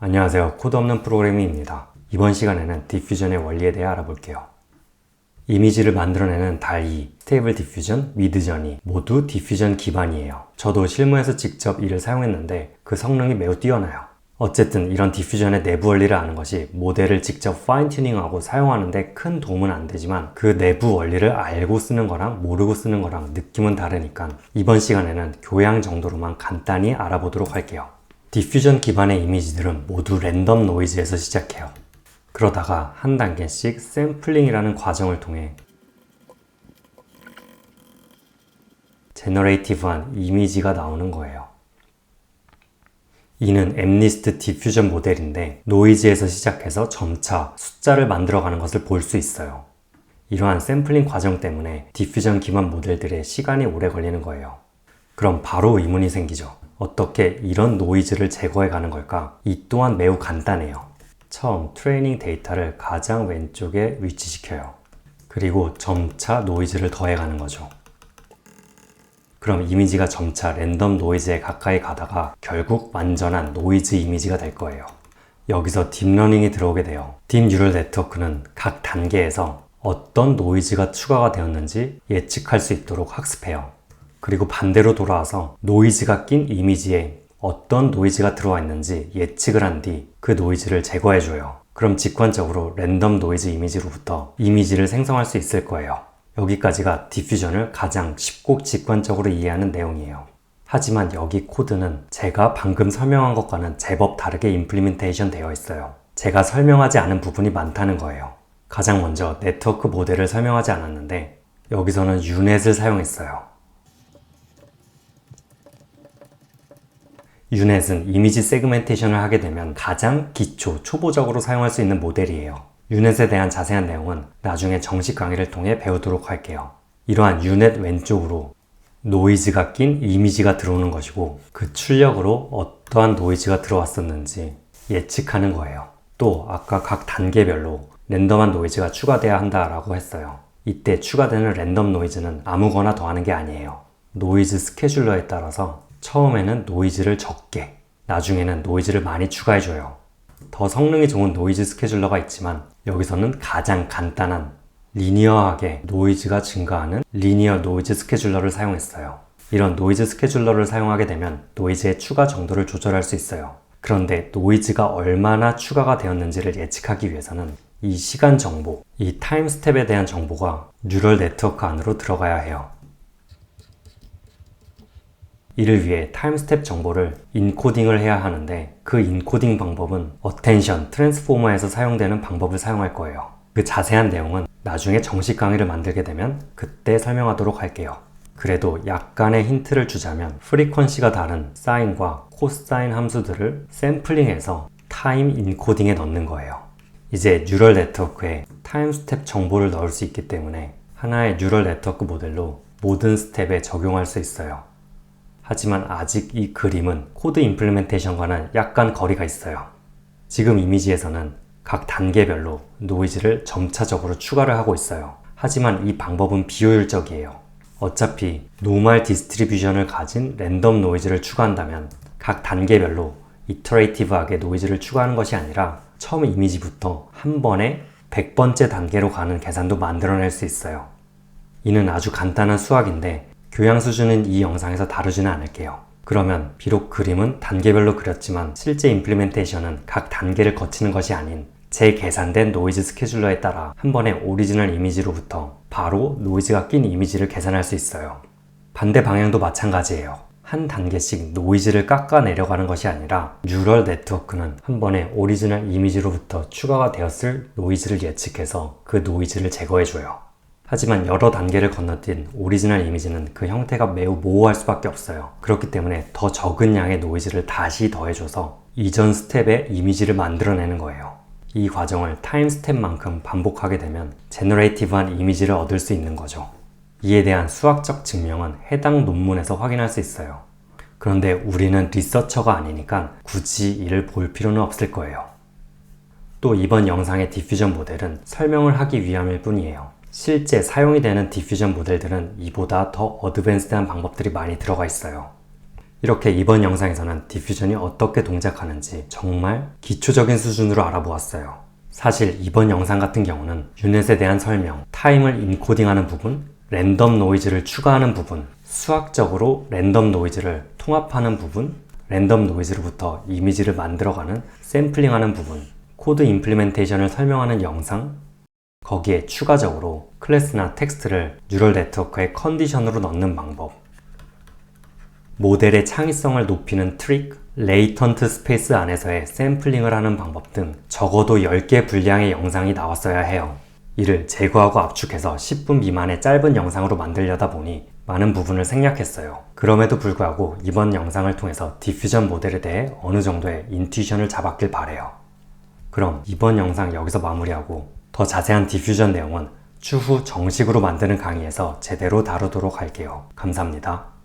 안녕하세요. 코드 없는 프로그래밍입니다. 이번 시간에는 디퓨전의 원리에 대해 알아볼게요. 이미지를 만들어내는 DALL-E, 스테이블 디퓨전, 미드저니 모두 디퓨전 기반이에요. 저도 실무에서 직접 이를 사용했는데 그 성능이 매우 뛰어나요. 어쨌든 이런 디퓨전의 내부 원리를 아는 것이 모델을 직접 파인 튜닝하고 사용하는데 큰 도움은 안 되지만 그 내부 원리를 알고 쓰는 거랑 모르고 쓰는 거랑 느낌은 다르니까 이번 시간에는 교양 정도로만 간단히 알아보도록 할게요. 디퓨전 기반의 이미지들은 모두 랜덤 노이즈에서 시작해요. 그러다가 한 단계씩 샘플링이라는 과정을 통해 제너레이티브한 이미지가 나오는 거예요. 이는 엠니스트 디퓨전 모델인데 노이즈에서 시작해서 점차 숫자를 만들어가는 것을 볼 수 있어요. 이러한 샘플링 과정 때문에 디퓨전 기반 모델들의 시간이 오래 걸리는 거예요. 그럼 바로 의문이 생기죠. 어떻게 이런 노이즈를 제거해 가는 걸까? 이 또한 매우 간단해요. 처음 트레이닝 데이터를 가장 왼쪽에 위치시켜요. 그리고 점차 노이즈를 더해 가는 거죠. 그럼 이미지가 점차 랜덤 노이즈에 가까이 가다가 결국 완전한 노이즈 이미지가 될 거예요. 여기서 딥러닝이 들어오게 돼요. 딥 뉴럴 네트워크는 각 단계에서 어떤 노이즈가 추가가 되었는지 예측할 수 있도록 학습해요. 그리고 반대로 돌아와서 노이즈가 낀 이미지에 어떤 노이즈가 들어와 있는지 예측을 한 뒤 그 노이즈를 제거해줘요. 그럼 직관적으로 랜덤 노이즈 이미지로부터 이미지를 생성할 수 있을 거예요. 여기까지가 디퓨전을 가장 쉽고 직관적으로 이해하는 내용이에요. 하지만 여기 코드는 제가 방금 설명한 것과는 제법 다르게 임플리멘테이션 되어 있어요. 제가 설명하지 않은 부분이 많다는 거예요. 가장 먼저 네트워크 모델을 설명하지 않았는데 여기서는 유넷을 사용했어요. 유넷은 이미지 세그멘테이션을 하게 되면 가장 기초, 초보적으로 사용할 수 있는 모델이에요. 유넷에 대한 자세한 내용은 나중에 정식 강의를 통해 배우도록 할게요. 이러한 유넷 왼쪽으로 노이즈가 낀 이미지가 들어오는 것이고 그 출력으로 어떠한 노이즈가 들어왔었는지 예측하는 거예요. 또 아까 각 단계별로 랜덤한 노이즈가 추가돼야 한다라고 했어요. 이때 추가되는 랜덤 노이즈는 아무거나 더하는 게 아니에요. 노이즈 스케줄러에 따라서 처음에는 노이즈를 적게, 나중에는 노이즈를 많이 추가해줘요. 더 성능이 좋은 노이즈 스케줄러가 있지만 여기서는 가장 간단한 리니어하게 노이즈가 증가하는 리니어 노이즈 스케줄러를 사용했어요. 이런 노이즈 스케줄러를 사용하게 되면 노이즈의 추가 정도를 조절할 수 있어요. 그런데 노이즈가 얼마나 추가가 되었는지를 예측하기 위해서는 이 시간 정보, 이 타임 스텝에 대한 정보가 뉴럴 네트워크 안으로 들어가야 해요. 이를 위해 타임 스텝 정보를 인코딩을 해야 하는데 그 인코딩 방법은 어텐션 트랜스포머에서 사용되는 방법을 사용할 거예요. 그 자세한 내용은 나중에 정식 강의를 만들게 되면 그때 설명하도록 할게요. 그래도 약간의 힌트를 주자면 프리퀀시가 다른 사인과 코사인 함수들을 샘플링해서 타임 인코딩에 넣는 거예요. 이제 뉴럴 네트워크에 타임 스텝 정보를 넣을 수 있기 때문에 하나의 뉴럴 네트워크 모델로 모든 스텝에 적용할 수 있어요. 하지만 아직 이 그림은 코드 임플리멘테이션과는 약간 거리가 있어요. 지금 이미지에서는 각 단계별로 노이즈를 점차적으로 추가를 하고 있어요. 하지만 이 방법은 비효율적이에요. 어차피 노멀 디스트리뷰션을 가진 랜덤 노이즈를 추가한다면 각 단계별로 이터레이티브하게 노이즈를 추가하는 것이 아니라 처음 이미지부터 한 번에 100번째 단계로 가는 계산도 만들어낼 수 있어요. 이는 아주 간단한 수학인데 교양 수준은 이 영상에서 다루지는 않을게요. 그러면 비록 그림은 단계별로 그렸지만 실제 임플리멘테이션은 각 단계를 거치는 것이 아닌 재계산된 노이즈 스케줄러에 따라 한 번에 오리지널 이미지로부터 바로 노이즈가 낀 이미지를 계산할 수 있어요. 반대 방향도 마찬가지예요. 한 단계씩 노이즈를 깎아 내려가는 것이 아니라 뉴럴 네트워크는 한 번에 오리지널 이미지로부터 추가가 되었을 노이즈를 예측해서 그 노이즈를 제거해줘요. 하지만 여러 단계를 건너뛴 오리지널 이미지는 그 형태가 매우 모호할 수밖에 없어요. 그렇기 때문에 더 적은 양의 노이즈를 다시 더해줘서 이전 스텝의 이미지를 만들어내는 거예요. 이 과정을 타임 스텝만큼 반복하게 되면 제너레이티브한 이미지를 얻을 수 있는 거죠. 이에 대한 수학적 증명은 해당 논문에서 확인할 수 있어요. 그런데 우리는 리서처가 아니니까 굳이 이를 볼 필요는 없을 거예요. 또 이번 영상의 디퓨전 모델은 설명을 하기 위함일 뿐이에요. 실제 사용이 되는 디퓨전 모델들은 이보다 더 어드밴스드한 방법들이 많이 들어가 있어요. 이렇게 이번 영상에서는 디퓨전이 어떻게 동작하는지 정말 기초적인 수준으로 알아보았어요. 사실 이번 영상 같은 경우는 유닛에 대한 설명, 타임을 인코딩하는 부분, 랜덤 노이즈를 추가하는 부분, 수학적으로 랜덤 노이즈를 통합하는 부분, 랜덤 노이즈로부터 이미지를 만들어가는 샘플링하는 부분, 코드 임플리멘테이션을 설명하는 영상, 거기에 추가적으로 클래스나 텍스트를 뉴럴 네트워크의 컨디션으로 넣는 방법, 모델의 창의성을 높이는 트릭, 레이턴트 스페이스 안에서의 샘플링을 하는 방법 등 적어도 10개 분량의 영상이 나왔어야 해요. 이를 제거하고 압축해서 10분 미만의 짧은 영상으로 만들려다 보니 많은 부분을 생략했어요. 그럼에도 불구하고 이번 영상을 통해서 디퓨전 모델에 대해 어느 정도의 인투이션을 잡았길 바래요. 그럼 이번 영상 여기서 마무리하고 더 자세한 디퓨전 내용은 추후 정식으로 만드는 강의에서 제대로 다루도록 할게요. 감사합니다.